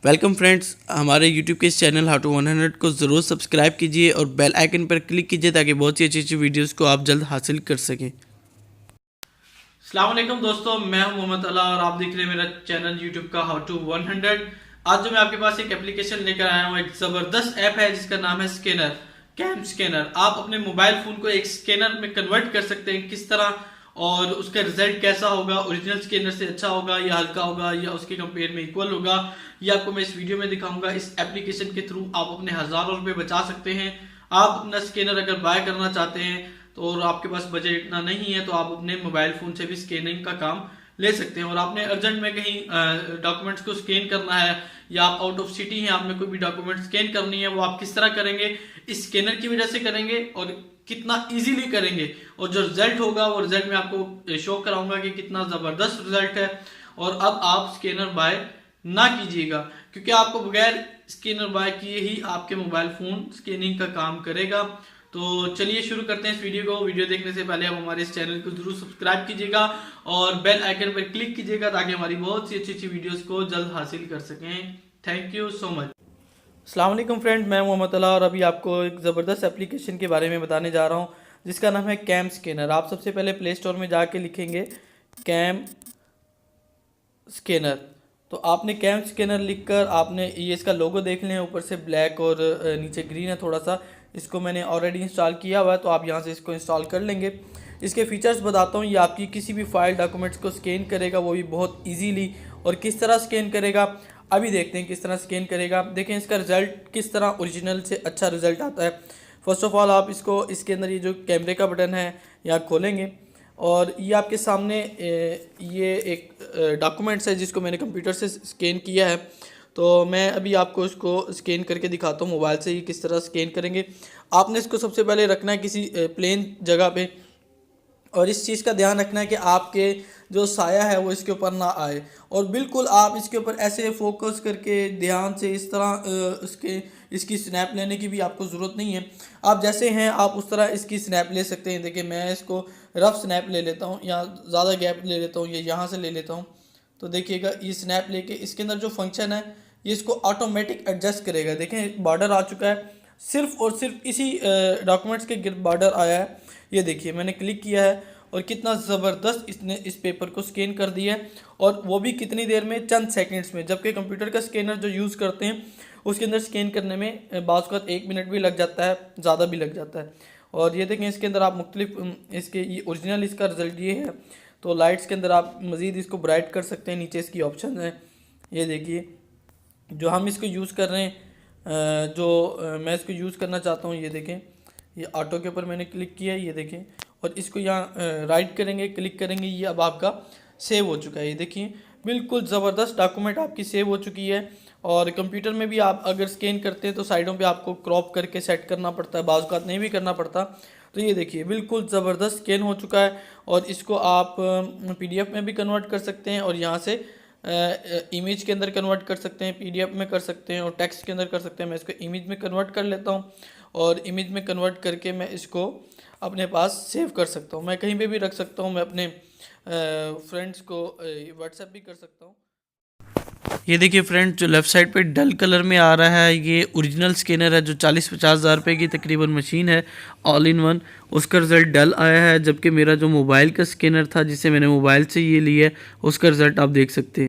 Welcome friends, हमारे YouTube के इस चैनल हाउ टू 100 को ज़रूर सब्सक्राइब कीजिए और बेल आइकन पर क्लिक कीजिए ताकि बहुत सी अच्छी अच्छी वीडियोस को आप जल्द हासिल कर सकें। अस्सलाम वालेकुम दोस्तों, मैं हूं मोहम्मद अला और आप देख रहे हैं मेरा चैनल YouTube का हाउ टू 100। आज जो मैं आपके पास एक एप्लीकेशन लेकर आया हूं, एक ज़बरदस्त ऐप है जिसका नाम है स्कैनर, कैम स्कैनर। आप अपने मोबाइल फ़ोन को एक स्कैनर में कन्वर्ट कर सकते हैं। किस तरह और उसका रिजल्ट कैसा होगा, ओरिजिनल स्कैनर से अच्छा होगा या हल्का होगा या उसके कंपेयर में इक्वल होगा, ये आपको मैं इस वीडियो में दिखाऊंगा। इस एप्लीकेशन के थ्रू आप अपने हज़ारों रुपए बचा सकते हैं। आप अपना स्कैनर अगर बाय करना चाहते हैं तो और आपके पास बजट इतना नहीं है तो आप अपने मोबाइल फ़ोन से भी स्कैनिंग का काम ले सकते हैं। और आपने अर्जेंट में कहीं डॉक्यूमेंट्स को स्कैन करना है या आप आउट ऑफ सिटी हैं, आपने कोई भी डॉक्यूमेंट स्कैन करनी है, वो आप किस तरह करेंगे, इस स्कैनर की वजह से करेंगे और कितना इजीली करेंगे। और जो रिजल्ट होगा वो रिजल्ट में आपको शो कराऊंगा कि कितना ज़बरदस्त रिजल्ट है। और अब आप स्कैनर बाय ना कीजिएगा क्योंकि आपको बगैर स्कैनर बाय किए ही आपके मोबाइल फ़ोन स्कैनिंग का काम करेगा। तो चलिए शुरू करते हैं इस वीडियो को। वीडियो देखने से पहले आप हमारे इस चैनल को जरूर सब्सक्राइब कीजिएगा और बेल आइकन पर क्लिक कीजिएगा ताकि हमारी बहुत सी अच्छी अच्छी वीडियोस को जल्द हासिल कर सकें। Thank you so much. अस्सलाम वालेकुम फ्रेंड, मैं मोहम्मद अला और अभी आपको एक ज़बरदस्त एप्लीकेशन के बारे में बताने जा रहा हूँ जिसका नाम है कैम स्कैनर। आप सबसे पहले प्ले स्टोर में जाके लिखेंगे कैम स्कैनर। तो आपने कैम स्कैनर लिखकर आपने ये इसका लोगो देख लें, ऊपर से ब्लैक और नीचे ग्रीन है थोड़ा सा। इसको मैंने ऑलरेडी इंस्टॉल किया हुआ है तो आप यहाँ से इसको इंस्टॉल कर लेंगे। इसके फीचर्स बताता हूँ। ये आपकी किसी भी फाइल डॉक्यूमेंट्स को स्कैन करेगा, वो भी बहुत ईजीली। और किस तरह स्कैन करेगा अभी देखते हैं किस तरह स्कैन करेगा। देखें इसका रिज़ल्ट किस तरह ओरिजिनल से अच्छा रिज़ल्ट आता है। फ़र्स्ट ऑफ़ ऑल आप इसको इसके अंदर ये जो कैमरे का बटन है यहाँ खोलेंगे और ये आपके सामने ये एक डॉक्यूमेंट्स है जिसको मैंने कंप्यूटर से स्कैन किया है। तो मैं अभी आपको इसको स्कैन करके दिखाता हूँ मोबाइल से ये किस तरह स्कैन करेंगे। आपने इसको सबसे पहले रखना है किसी प्लेन जगह पे और इस चीज़ का ध्यान रखना है कि आपके जो साया है वो इसके ऊपर ना आए। और बिल्कुल आप इसके ऊपर ऐसे फोकस करके ध्यान से इस तरह इसकी स्नैप लेने की भी आपको ज़रूरत नहीं है। आप जैसे हैं आप उस तरह इसकी स्नैप ले सकते हैं। देखिए मैं इसको रफ स्नैप ले लेता हूँ या ज़्यादा गैप ले लेता हूँ, ये यहाँ से ले लेता हूँ। तो देखिएगा ये स्नैप लेके इसके अंदर जो फंक्शन है ये इसको ऑटोमेटिक एडजस्ट करेगा। देखें बॉर्डर आ चुका है, सिर्फ और सिर्फ इसी डॉक्यूमेंट्स के गिर्द बॉर्डर आया है। ये देखिए मैंने क्लिक किया है और कितना ज़बरदस्त इसने इस पेपर को स्कैन कर दिया है और वो भी कितनी देर में, चंद सेकंड्स में। जबकि कंप्यूटर का स्कैनर जो यूज़ करते हैं उसके अंदर स्कैन करने में बाज़ वक़्त 1 मिनट भी लग जाता है, ज़्यादा भी लग जाता है। और ये देखें इसके अंदर आप मुख्तलिफ इसके ये ओरिजिनल इसका रिज़ल्ट ये है। तो लाइट्स के अंदर आप मज़ीद इसको ब्राइट कर सकते हैं, नीचे इसकी ऑप्शन है। ये देखिए जो हम इसको यूज़ कर रहे हैं, मैं इसको यूज़ करना चाहता हूँ, ये देखें ये ऑटो के ऊपर मैंने क्लिक किया है। ये देखें और इसको यहाँ राइट करेंगे, क्लिक करेंगे, ये अब आपका सेव हो चुका है। ये देखिए बिल्कुल ज़बरदस्त डॉक्यूमेंट आपकी सेव हो चुकी है। और कंप्यूटर में भी आप अगर स्कैन करते हैं तो साइडों पे आपको क्रॉप करके सेट करना पड़ता है, बाज़ औक़ात नहीं भी करना पड़ता। तो ये देखिए बिल्कुल ज़बरदस्त स्कैन हो चुका है और इसको आप PDF में भी कन्वर्ट कर सकते हैं और यहाँ से इमेज के अंदर कन्वर्ट कर सकते हैं, PDF में कर सकते हैं और टेक्स्ट के अंदर कर सकते हैं। मैं इसको इमेज में कन्वर्ट कर लेता हूँ और इमेज में कन्वर्ट करके मैं इसको अपने पास सेव कर सकता हूँ। मैं कहीं पे भी रख सकता हूँ, मैं अपने फ्रेंड्स को व्हाट्सएप भी कर सकता हूँ। ये देखिए फ्रेंड, जो लेफ़्ट साइड पे डल कलर में आ रहा है ये ओरिजिनल स्कैनर है जो 40-50 हज़ार रुपये की तकरीबन मशीन है, ऑल इन वन। उसका रिज़ल्ट डल आया है, जबकि मेरा जो मोबाइल का स्कैनर था जिसे मैंने मोबाइल से ये लिया है उसका रिज़ल्ट आप देख सकते हैं।